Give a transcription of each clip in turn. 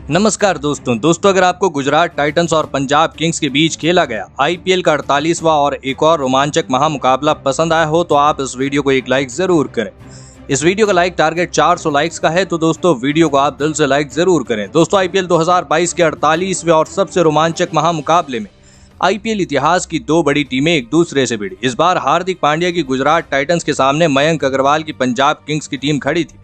नमस्कार दोस्तों अगर आपको गुजरात टाइटंस और पंजाब किंग्स के बीच खेला गया आईपीएल का 48वां और एक और रोमांचक महामुकाबला पसंद आया हो तो आप इस वीडियो को एक लाइक जरूर करें। इस वीडियो का लाइक टारगेट 400 लाइक्स का है तो दोस्तों वीडियो को आप दिल से लाइक जरूर करें। दोस्तों आईपीएल 2022 के 48वें और सबसे रोमांचक महामुकाबले में आईपीएल इतिहास की दो बड़ी टीमें एक दूसरे से भिड़ी। इस बार हार्दिक पांड्या की गुजरात टाइटंस के सामने मयंक अग्रवाल की पंजाब किंग्स की टीम खड़ी थी।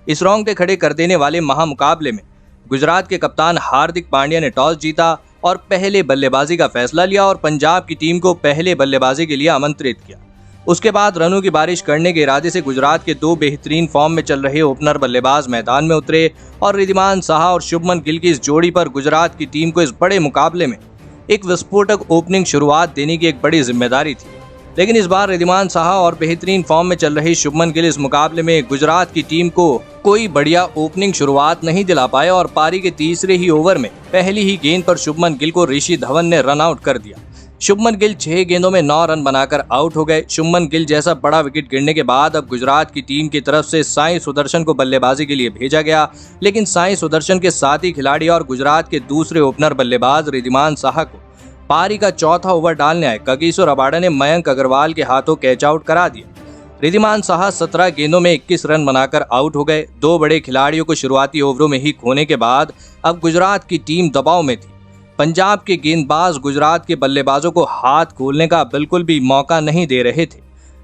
इस रोंगटे खड़े कर देने वाले महामुकाबले में गुजरात के कप्तान हार्दिक पांड्या ने टॉस जीता और पहले बल्लेबाजी का फैसला लिया और पंजाब की टीम को पहले बल्लेबाजी के लिए आमंत्रित किया। उसके बाद रनों की बारिश करने के इरादे से गुजरात के दो बेहतरीन फॉर्म में चल रहे ओपनर बल्लेबाज मैदान में उतरे और रिद्धिमान साहा और शुभमन गिल की इस जोड़ी पर गुजरात की टीम को इस बड़े मुकाबले में एक विस्फोटक ओपनिंग शुरुआत देने की एक बड़ी जिम्मेदारी थी। लेकिन इस बार रिद्धिमान साहा और बेहतरीन फॉर्म में चल रही शुभमन गिल इस मुकाबले में गुजरात की टीम को कोई बढ़िया ओपनिंग शुरुआत नहीं दिला पाए और पारी के तीसरे ही ओवर में पहली ही गेंद पर शुभमन गिल को ऋषि धवन ने रन आउट कर दिया। शुभमन गिल 6 गेंदों में 9 रन बनाकर आउट हो गए। शुभमन गिल जैसा बड़ा विकेट गिरने के बाद अब गुजरात की टीम की तरफ से साई सुदर्शन को बल्लेबाजी के लिए भेजा गया, लेकिन साई सुदर्शन के साथी खिलाड़ी और गुजरात के दूसरे ओपनर बल्लेबाज रिद्धिमान साहा को पारी का चौथा ओवर डालने आए कगिसो रबाडा ने मयंक अग्रवाल के हाथों कैच आउट करा दिया। रिद्धिमान साहा 17 गेंदों में 21 रन बनाकर आउट हो गए। दो बड़े खिलाड़ियों को शुरुआती ओवरों में ही खोने के बाद अब गुजरात की टीम दबाव में थी। पंजाब के गेंदबाज गुजरात के बल्लेबाजों को हाथ खोलने का बिल्कुल भी मौका नहीं दे रहे थे।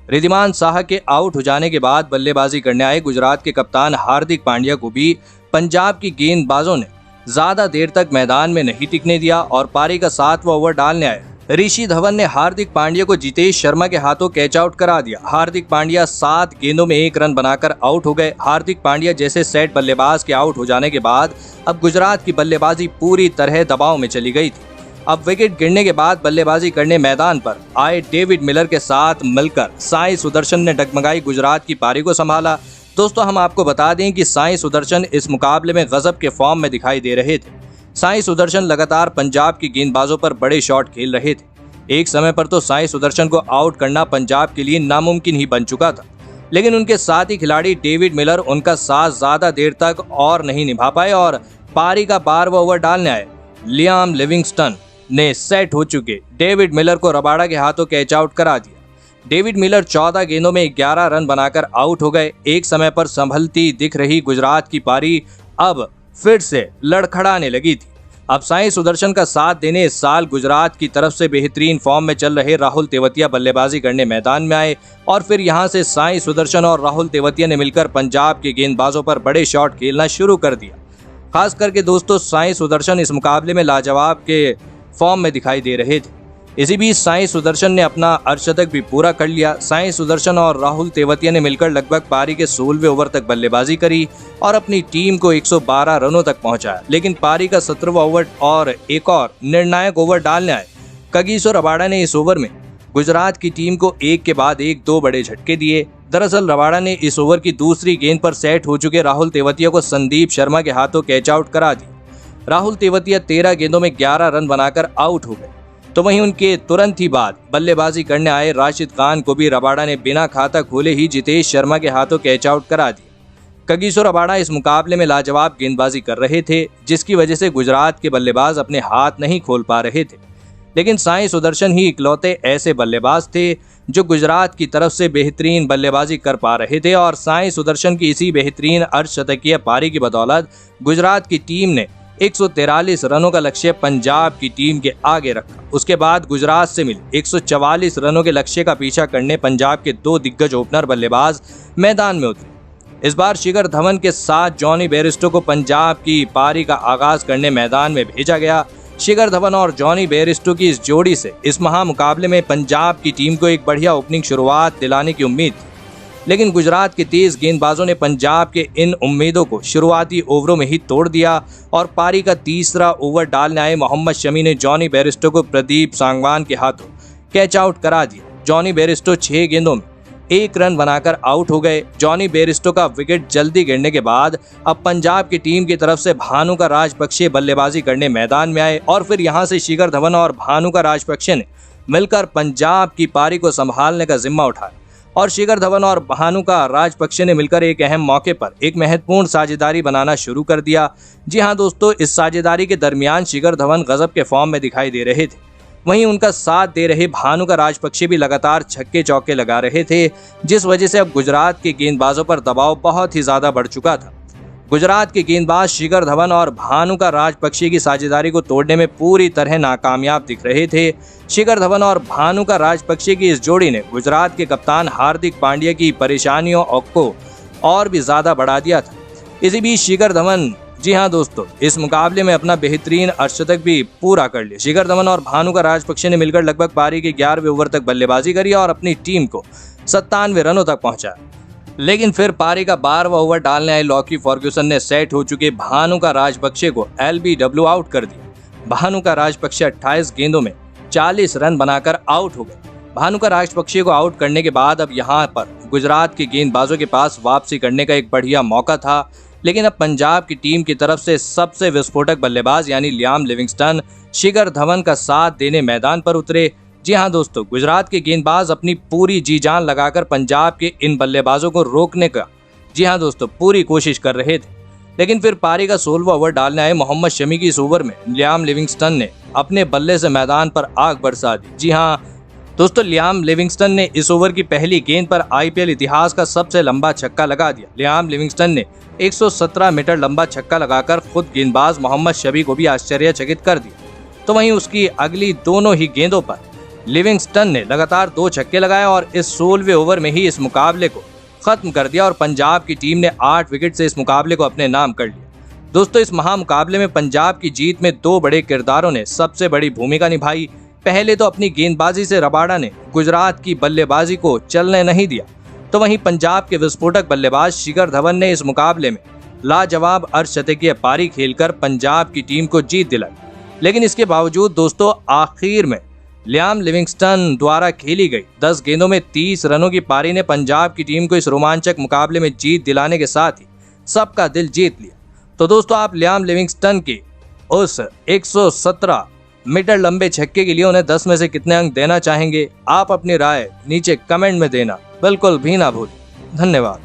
रिद्धिमान साहा के आउट हो जाने के बाद बल्लेबाजी करने आए गुजरात के कप्तान हार्दिक पांड्या को भी पंजाब की गेंदबाजों ने ज्यादा देर तक मैदान में नहीं टिकने दिया और पारी का 7वां ओवर डालने आए ऋषि धवन ने हार्दिक पांड्या को जितेश शर्मा के हाथों कैच आउट करा दिया। हार्दिक पांड्या 7 गेंदों में 1 रन बनाकर आउट हो गए। हार्दिक पांड्या जैसे सेट बल्लेबाज के आउट हो जाने के बाद अब गुजरात की बल्लेबाजी पूरी तरह दबाव में चली गई थी। अब विकेट गिरने के बाद बल्लेबाजी करने मैदान पर आए डेविड मिलर के साथ मिलकर साई सुदर्शन ने डगमगाई गुजरात की पारी को संभाला। दोस्तों हम आपको बता दें कि साई सुदर्शन इस मुकाबले में गजब के फॉर्म में दिखाई दे रहे थे। साई सुदर्शन लगातार पंजाब की गेंदबाजों पर बड़े शॉट खेल रहे थे। एक समय पर तो साई सुदर्शन को आउट करना पंजाब के लिए नामुमकिन ही बन चुका था, लेकिन उनके साथी खिलाड़ी डेविड मिलर उनका साथ ज्यादा देर तक और नहीं निभा पाए और पारी का 12वां ओवर डालने आए लियाम लिविंगस्टन ने सेट हो चुके डेविड मिलर को रबाडा के हाथों कैच आउट करा दिया। डेविड मिलर 14 गेंदों में 11 रन बनाकर आउट हो गए। एक समय पर संभलती दिख रही गुजरात की पारी अब फिर से लड़खड़ाने लगी थी। अब साई सुदर्शन का साथ देने इस साल गुजरात की तरफ से बेहतरीन फॉर्म में चल रहे राहुल तेवतिया बल्लेबाजी करने मैदान में आए और फिर यहां से साई सुदर्शन और राहुल तेवतिया ने मिलकर पंजाब के गेंदबाजों पर बड़े शॉट खेलना शुरू कर दिया। खास करके दोस्तों साई सुदर्शन इस मुकाबले में लाजवाब के फॉर्म में दिखाई दे रहे थे। इसी बीच साई सुदर्शन ने अपना अर्धशतक भी पूरा कर लिया। साई सुदर्शन और राहुल तेवतिया ने मिलकर लगभग पारी के 16वें ओवर तक बल्लेबाजी करी और अपनी टीम को 112 रनों तक पहुंचाया, लेकिन पारी का 17वां ओवर और एक और निर्णायक ओवर डालने आए कगिसो रबाडा ने इस ओवर में गुजरात की टीम को एक के बाद एक 2 बड़े झटके दिए। दरअसल रबाडा ने इस ओवर की दूसरी गेंद पर सेट हो चुके राहुल तेवतिया को संदीप शर्मा के हाथों कैच आउट करा दिया। राहुल तेवतिया 13 गेंदों में 11 रन बनाकर आउट हो गए। तो वहीं उनके तुरंत ही बाद बल्लेबाजी करने आए राशिद खान को भी रबाडा ने बिना खाता खोले ही जितेश शर्मा के हाथों कैच आउट करा दिया। कगिसो रबाडा इस मुकाबले में लाजवाब गेंदबाजी कर रहे थे, जिसकी वजह से गुजरात के बल्लेबाज अपने हाथ नहीं खोल पा रहे थे, लेकिन साई सुदर्शन ही इकलौते ऐसे बल्लेबाज थे जो गुजरात की तरफ से बेहतरीन बल्लेबाजी कर पा रहे थे और साई सुदर्शन की इसी बेहतरीन अर्धशतकीय पारी की बदौलत गुजरात की टीम ने 143 रनों का लक्ष्य पंजाब की टीम के आगे रखा। उसके बाद गुजरात से मिले 144 रनों के लक्ष्य का पीछा करने पंजाब के 2 दिग्गज ओपनर बल्लेबाज मैदान में उतरे। इस बार शिखर धवन के साथ जॉनी बेयरस्टो को पंजाब की पारी का आगाज करने मैदान में भेजा गया। शिखर धवन और जॉनी बेयरस्टो की इस जोड़ी से इस महामुकाबले में पंजाब की टीम को एक बढ़िया ओपनिंग शुरुआत दिलाने की उम्मीद थी, लेकिन गुजरात के तेज गेंदबाजों ने पंजाब के इन उम्मीदों को शुरुआती ओवरों में ही तोड़ दिया और पारी का तीसरा ओवर डालने आए मोहम्मद शमी ने जॉनी बेयरस्टो को प्रदीप सांगवान के हाथों कैच आउट करा दिया। जॉनी बेयरस्टो 6 गेंदों में 1 रन बनाकर आउट हो गए। जॉनी बेयरस्टो का विकेट जल्दी गिरने के बाद अब पंजाब की टीम की तरफ से भानु का राजपक्षे बल्लेबाजी करने मैदान में आए और फिर यहां से शिखर धवन और भानु का राजपक्षे ने मिलकर पंजाब की पारी को संभालने का जिम्मा उठाया और शिखर धवन और भानुका राजपक्षे ने मिलकर एक अहम मौके पर एक महत्वपूर्ण साझेदारी बनाना शुरू कर दिया। जी हाँ दोस्तों, इस साझेदारी के दरमियान शिखर धवन गजब के फॉर्म में दिखाई दे रहे थे। वहीं उनका साथ दे रहे भानुका राजपक्षे भी लगातार छक्के चौके लगा रहे थे, जिस वजह से अब गुजरात के गेंदबाजों पर दबाव बहुत ही ज्यादा बढ़ चुका था। गुजरात के गेंदबाज शिखर धवन और भानुका राजपक्षे की साझेदारी को तोड़ने में पूरी तरह नाकामयाब दिख रहे थे। शिखर धवन और भानुका राजपक्षे की इस जोड़ी ने गुजरात के कप्तान हार्दिक पांड्या की परेशानियों को और भी ज्यादा बढ़ा दिया था। इसी बीच शिखर धवन, जी हाँ दोस्तों, इस मुकाबले में अपना बेहतरीन अर्धशतक भी पूरा कर लिया। शिखर धवन और भानुका राजपक्षे ने मिलकर लगभग पारी के 11वें ओवर तक बल्लेबाजी करी और अपनी टीम को 97 रनों तक पहुंचाया। लेकिन फिर पारी का 12वां ओवर डालने आए लॉकी फर्ग्यूसन ने सेट हो चुके भानुका राजपक्षे को LBW आउट कर दिया। भानुका राजपक्षे 28 गेंदों में 40 रन बनाकर आउट हो गए। भानुका राजपक्षे को आउट करने के बाद अब यहाँ पर गुजरात के गेंदबाजों के पास वापसी करने का एक बढ़िया मौका था, लेकिन अब पंजाब की टीम की तरफ से सबसे विस्फोटक बल्लेबाज यानी लियाम लिविंगस्टन शिखर धवन का साथ देने मैदान पर उतरे। जी हाँ दोस्तों, गुजरात के गेंदबाज अपनी पूरी जी जान लगाकर पंजाब के इन बल्लेबाजों को रोकने का, जी हाँ दोस्तों, पूरी कोशिश कर रहे थे। लेकिन फिर पारी का 16वां ओवर डालने आए मोहम्मद शमी की इस ओवर में लियाम लिविंगस्टन ने अपने बल्ले से मैदान पर आग बरसा दी। जी हाँ दोस्तों, लियाम लिविंगस्टन ने इस ओवर की पहली गेंद पर IPL इतिहास का सबसे लंबा छक्का लगा दिया। लियाम लिविंगस्टन ने 117 मीटर लंबा छक्का लगाकर खुद गेंदबाज मोहम्मद शमी को भी आश्चर्यचकित कर दिया। तो वहीं उसकी अगली दोनों ही गेंदों पर लिविंगस्टन ने लगातार 2 छक्के लगाए और इस 16वें ओवर में ही इस मुकाबले को खत्म कर दिया और पंजाब की टीम ने 8 विकेट से इस मुकाबले को अपने नाम कर लिया। दोस्तों, इस महामुकाबले में पंजाब की जीत में 2 बड़े किरदारों ने सबसे बड़ी भूमिका निभाई। पहले तो अपनी गेंदबाजी से रबाडा ने गुजरात की बल्लेबाजी को चलने नहीं दिया, तो वहीं पंजाब के विस्फोटक बल्लेबाज शिखर धवन ने इस मुकाबले में लाजवाब अर्धशतकीय पारी खेलकर पंजाब की टीम को जीत दिलाई। लेकिन इसके बावजूद दोस्तों, आखिर में लियाम लिविंगस्टन द्वारा खेली गई 10 गेंदों में 30 रनों की पारी ने पंजाब की टीम को इस रोमांचक मुकाबले में जीत दिलाने के साथ ही सबका दिल जीत लिया। तो दोस्तों, आप लियाम लिविंगस्टन के उस 117 मीटर लंबे छक्के के लिए उन्हें 10 में से कितने अंक देना चाहेंगे? आप अपनी राय नीचे कमेंट में देना बिल्कुल भी ना भूलें। धन्यवाद।